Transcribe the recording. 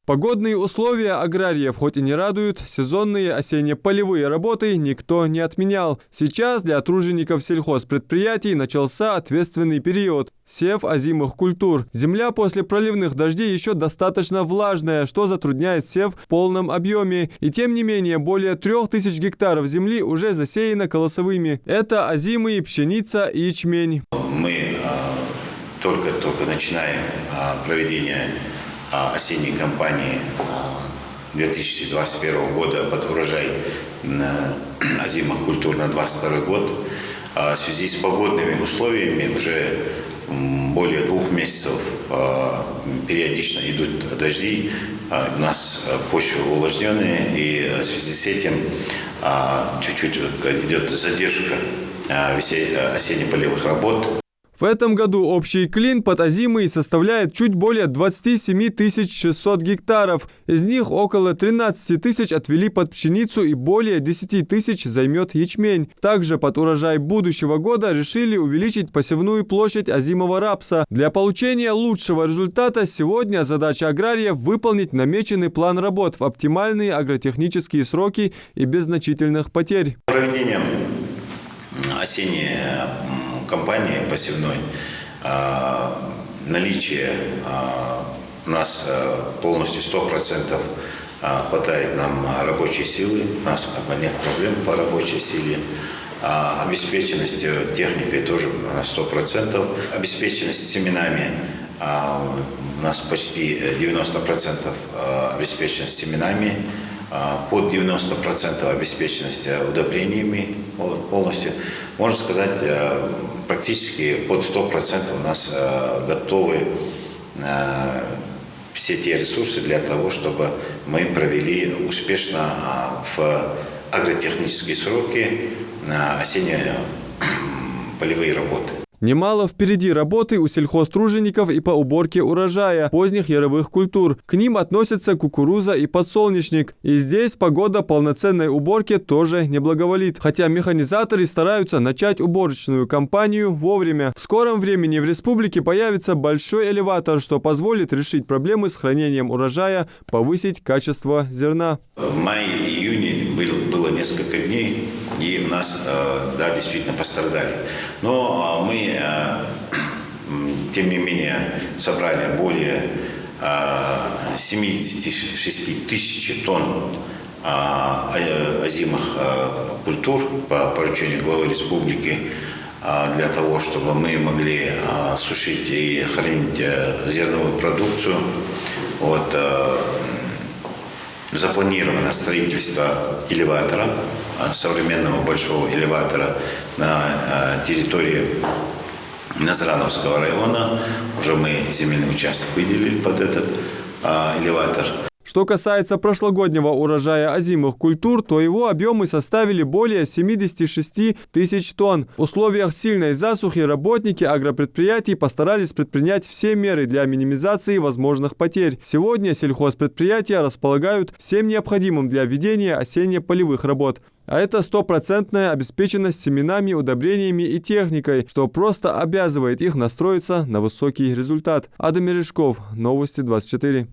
Погодные условия аграриев хоть и не радуют, сезонные осенне-полевые работы никто не отменял. Сейчас для тружеников сельхозпредприятий начался ответственный период – сев озимых культур. Земля после проливных дождей еще достаточно влажная, что затрудняет сев в полном объеме. И тем не менее, более 3000 гектаров земли уже засеяно колосовыми. Это озимые, пшеница и ячмень. Мы только начинаем проведение осенней кампании 2021 года под урожай озимых культур на 2022 год. В связи с погодными условиями уже более 2 месяцев периодично идут дожди. У нас почвы увлажненные, и в связи с этим чуть-чуть идет задержка осенне-полевых работ. В этом году общий клин под озимый составляет чуть более 27 600 гектаров. Из них около 13 тысяч отвели под пшеницу и более 10 тысяч займет ячмень. Также под урожай будущего года решили увеличить посевную площадь озимого рапса. Для получения лучшего результата сегодня задача аграриев выполнить намеченный план работ в оптимальные агротехнические сроки и без значительных потерь. Проведением осенней кампании посевной наличие у нас полностью 100% хватает нам рабочей силы, у нас нет проблем по рабочей силе. Обеспеченность техникой тоже на 100%. Обеспеченность семенами у нас почти 90% обеспеченность семенами. Под 90% обеспеченности удобрениями полностью. Можно сказать, практически под 100% у нас готовы все те ресурсы для того, чтобы мы провели успешно в агротехнические сроки осенне-полевые работы. Немало впереди работы у сельхозтружеников и по уборке урожая поздних яровых культур. К ним относятся кукуруза и подсолнечник. И здесь погода полноценной уборки тоже не благоволит. Хотя механизаторы стараются начать уборочную кампанию вовремя. В скором времени в республике появится большой элеватор, что позволит решить проблемы с хранением урожая, повысить качество зерна. В мае-июне было несколько дней, и у нас, да, действительно пострадали. Но мы, тем не менее, собрали более 76 тысяч тонн озимых культур по поручению главы республики для того, чтобы мы могли сушить и хранить зерновую продукцию. Вот, запланировано строительство элеватора, современного большого элеватора на территории Назрановского района. Уже мы земельный участок выделили под этот элеватор. Что касается прошлогоднего урожая озимых культур, то его объемы составили более 76 тысяч тонн. В условиях сильной засухи работники агропредприятий постарались предпринять все меры для минимизации возможных потерь. Сегодня сельхозпредприятия располагают всем необходимым для ведения осенне-полевых работ. А это 100% обеспеченность семенами, удобрениями и техникой, что просто обязывает их настроиться на высокий результат. Адам Мережков, Новости 24.